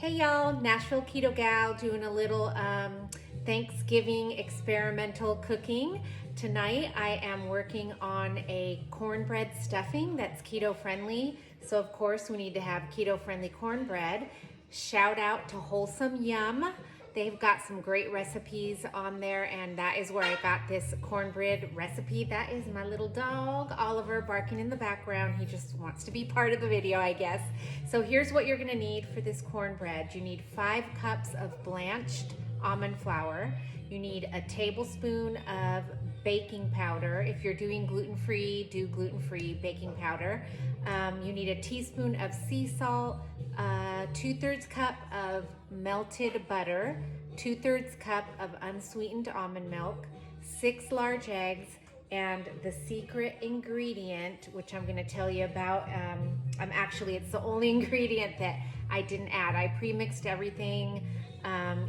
Hey y'all, Nashville Keto Gal doing a little Thanksgiving experimental cooking. Tonight I am working on a cornbread stuffing that's keto friendly. So of course we need to have keto friendly cornbread. Shout out to Wholesome Yum. They've got some great recipes on there, and that is where I got this cornbread recipe. That is my little dog, Oliver, barking in the background. He just wants to be part of the video, I guess. So here's what you're gonna need for this cornbread. You need 5 cups of blanched almond flour. You need a tablespoon of baking powder. If you're doing gluten-free, do gluten-free baking powder. You need a teaspoon of sea salt, 2/3 cup of melted butter, 2/3 cup of unsweetened almond milk, 6 large eggs, and the secret ingredient, which I'm gonna tell you about, it's the only ingredient that I didn't add. I pre-mixed everything,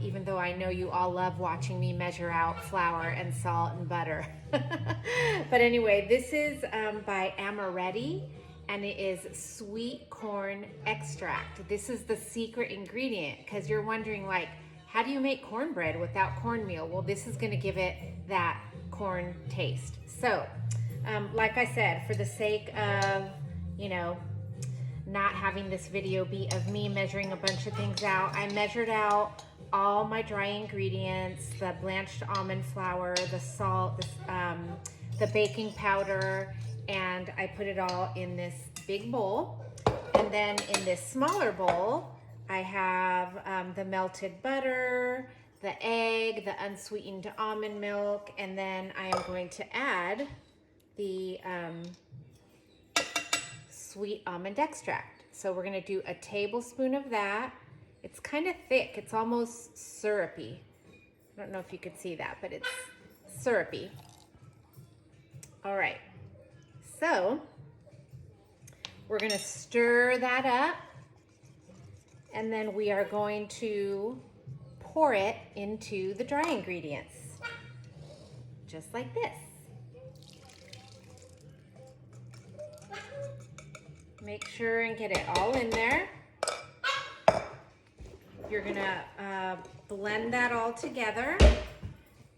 even though I know you all love watching me measure out flour and salt and butter. But anyway, this is by Amaretti, and it is sweet corn extract. This is the secret ingredient, because you're wondering, like, how do you make cornbread without cornmeal? Well, this is gonna give it that corn taste. So, like I said, for the sake of, not having this video be of me measuring a bunch of things out, I measured out all my dry ingredients, the blanched almond flour, the salt, the baking powder, and I put it all in this big bowl. And then in this smaller bowl, I have the melted butter, the egg, the unsweetened almond milk, and then I am going to add the sweet almond extract. So we're gonna do a tablespoon of that. It's kind of thick, it's almost syrupy. I don't know if you could see that, but it's syrupy. All right, so we're gonna stir that up, and then we are going to pour it into the dry ingredients, just like this. Make sure and get it all in there. You're gonna blend that all together.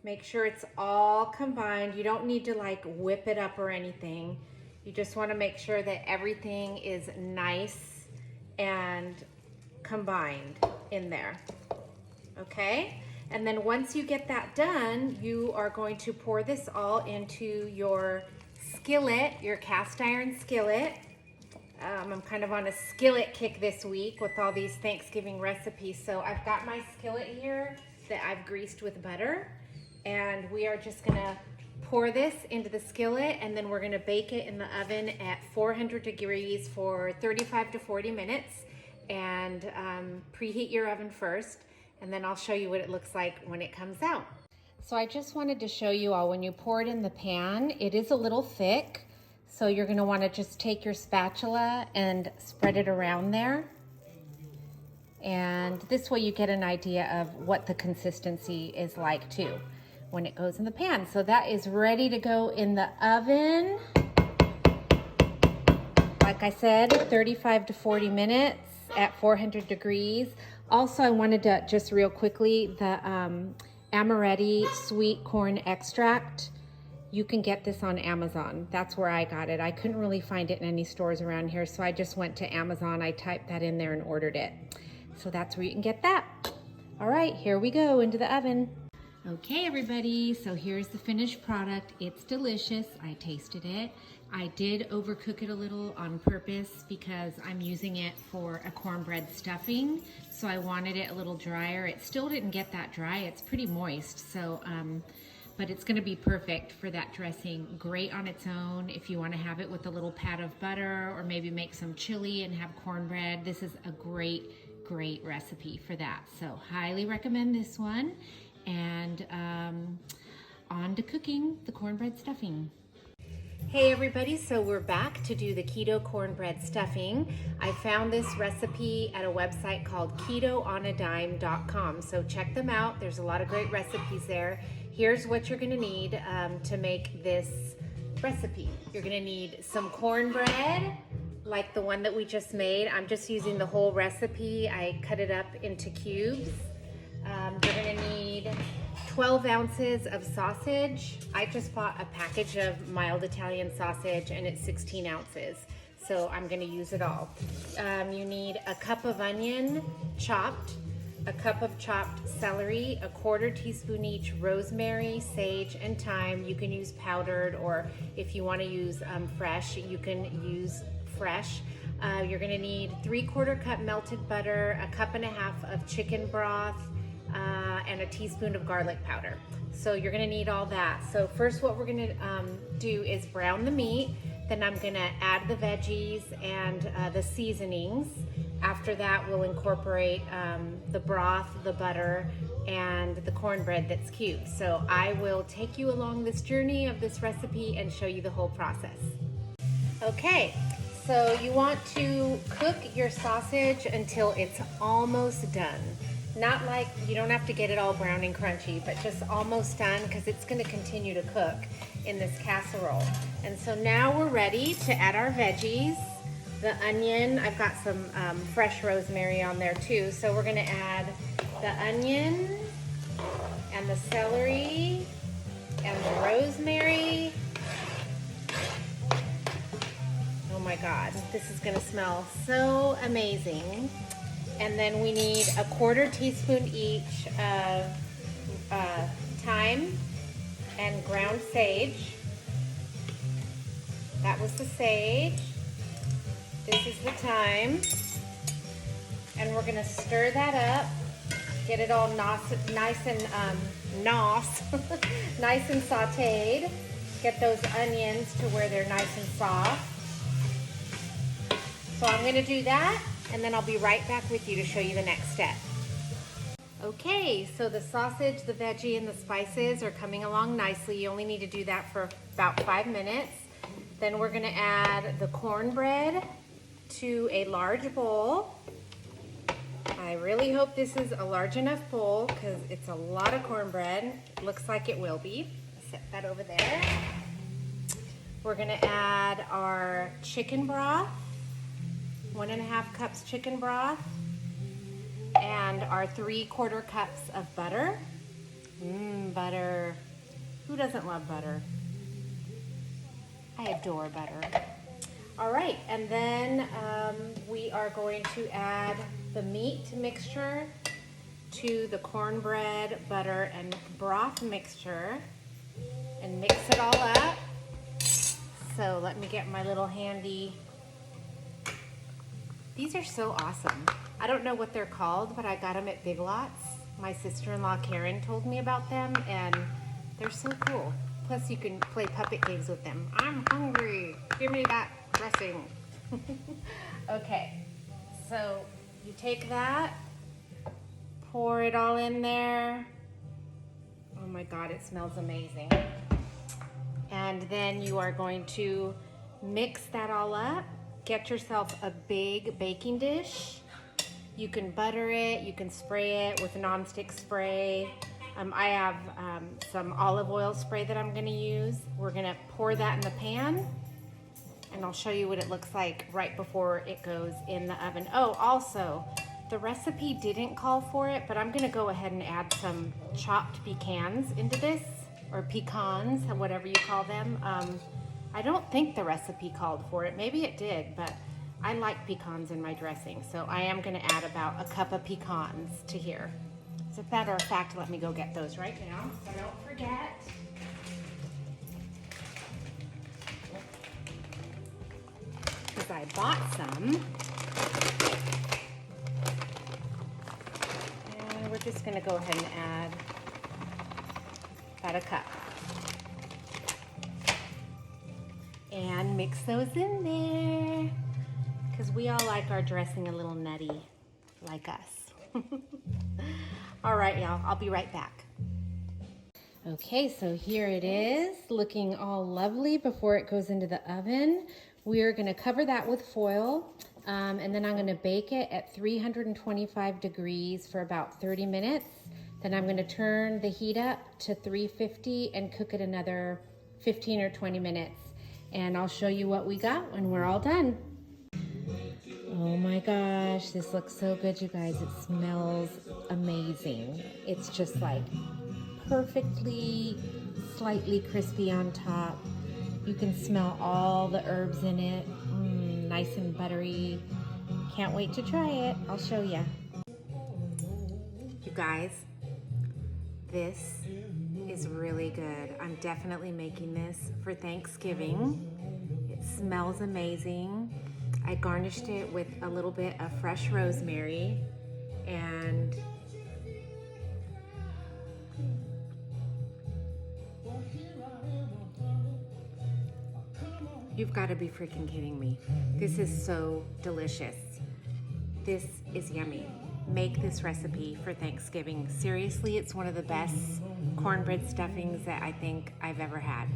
Make sure it's all combined. You don't need to like whip it up or anything. You just wanna make sure that everything is nice and combined in there, okay? And then once you get that done, you are going to pour this all into your skillet, your cast iron skillet. I'm kind of on a skillet kick this week with all these Thanksgiving recipes. So I've got my skillet here that I've greased with butter, and we are just gonna pour this into the skillet, and then we're gonna bake it in the oven at 400 degrees for 35 to 40 minutes. And preheat your oven first, and then I'll show you what it looks like when it comes out. So I just wanted to show you all, when you pour it in the pan, it is a little thick. So you're gonna wanna just take your spatula and spread it around there. And this way you get an idea of what the consistency is like too when it goes in the pan. So that is ready to go in the oven. Like I said, 35 to 40 minutes at 400 degrees. Also, I wanted to just real quickly, the Amaretti sweet corn extract, you can get this on Amazon. That's where I got it. I couldn't really find it in any stores around here, so I just went to Amazon. I typed that in there and ordered it. So that's where you can get that. All right, here we go into the oven. Okay, everybody, so here's the finished product. It's delicious. I tasted it. I did overcook it a little on purpose because I'm using it for a cornbread stuffing, so I wanted it a little drier. It still didn't get that dry. It's pretty moist, so but it's gonna be perfect for that dressing. Great on its own if you wanna have it with a little pat of butter, or maybe make some chili and have cornbread. This is a great recipe for that. So highly recommend this one. And on to cooking the cornbread stuffing. Hey everybody, so we're back to do the keto cornbread stuffing. I found this recipe at a website called ketoonadime.com, so check them out. There's a lot of great recipes there. Here's what you're gonna need to make this recipe. You're gonna need some cornbread, like the one that we just made. I'm just using the whole recipe. I cut it up into cubes. You're gonna need 12 ounces of sausage. I just bought a package of mild Italian sausage and it's 16 ounces. So I'm gonna use it all. You need a cup of onion chopped, a cup of chopped celery, a quarter teaspoon each rosemary, sage, and thyme. You can use powdered, or if you want to use fresh, you can use fresh. You're gonna need 3/4 cup melted butter, a cup and a half of chicken broth, and a teaspoon of garlic powder. So you're gonna need all that. So first what we're gonna do is brown the meat. Then I'm gonna add the veggies and the seasonings. After that, we'll incorporate the broth, the butter, and the cornbread that's cubed. So I will take you along this journey of this recipe and show you the whole process. Okay, so you want to cook your sausage until it's almost done. Not like, you don't have to get it all brown and crunchy, but just almost done, because it's gonna continue to cook in this casserole. And so now we're ready to add our veggies. The onion, I've got some fresh rosemary on there too. So we're gonna add the onion and the celery and the rosemary. Oh my God, this is gonna smell so amazing. And then we need a quarter teaspoon each of thyme and ground sage. That was the sage. This is the thyme. And we're gonna stir that up, get it all nice and nice and sauteed. Get those onions to where they're nice and soft. So I'm gonna do that, and then I'll be right back with you to show you the next step. Okay, so the sausage, the veggie, and the spices are coming along nicely. You only need to do that for about 5 minutes. Then we're gonna add the cornbread to a large bowl. I really hope this is a large enough bowl because it's a lot of cornbread. It looks like it will be. Set that over there. We're gonna add our chicken broth, 1.5 cups chicken broth, and our 3/4 cups of butter. Butter. Who doesn't love butter? I adore butter. All right, and then we are going to add the meat mixture to the cornbread, butter, and broth mixture and mix it all up. So let me get my little handy. These are so awesome. I don't know what they're called, but I got them at Big Lots. My sister-in-law Karen told me about them, and they're so cool. Plus you can play puppet games with them. I'm hungry, give me that dressing. Okay, so you take that, pour it all in there. Oh my God, it smells amazing. And then you are going to mix that all up. Get yourself a big baking dish. You can butter it, you can spray it with nonstick spray. I have some olive oil spray that I'm gonna use. We're gonna pour that in the pan, and I'll show you what it looks like right before it goes in the oven. Oh, also, the recipe didn't call for it, but I'm gonna go ahead and add some chopped pecans into this, or pecans, whatever you call them. I don't think the recipe called for it. Maybe it did, but I like pecans in my dressing, so I am gonna add about a cup of pecans to here. As a matter of fact, let me go get those right now, so don't forget. Because I bought some. And we're just gonna go ahead and add about a cup. And mix those in there, because we all like our dressing a little nutty, like us. All right, y'all, I'll be right back. Okay, so here it is, looking all lovely before it goes into the oven. We're gonna cover that with foil, and then I'm gonna bake it at 325 degrees for about 30 minutes. Then I'm gonna turn the heat up to 350 and cook it another 15 or 20 minutes. And I'll show you what we got when we're all done. Oh my gosh, this looks so good, you guys. It smells amazing. It's just like perfectly, slightly crispy on top. You can smell all the herbs in it. Nice and buttery. Can't wait to try it. I'll show you. You guys, this is really good. I'm definitely making this for Thanksgiving. It smells amazing. I garnished it with a little bit of fresh rosemary and you've got to be freaking kidding me. This is so delicious. This is yummy. Make this recipe for Thanksgiving. Seriously, it's one of the best cornbread stuffings that I think I've ever had.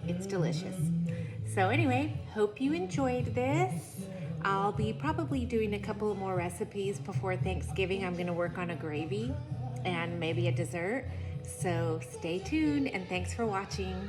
It's delicious. So anyway, hope you enjoyed this. I'll be probably doing a couple more recipes before Thanksgiving. I'm gonna work on a gravy and maybe a dessert. So stay tuned and thanks for watching.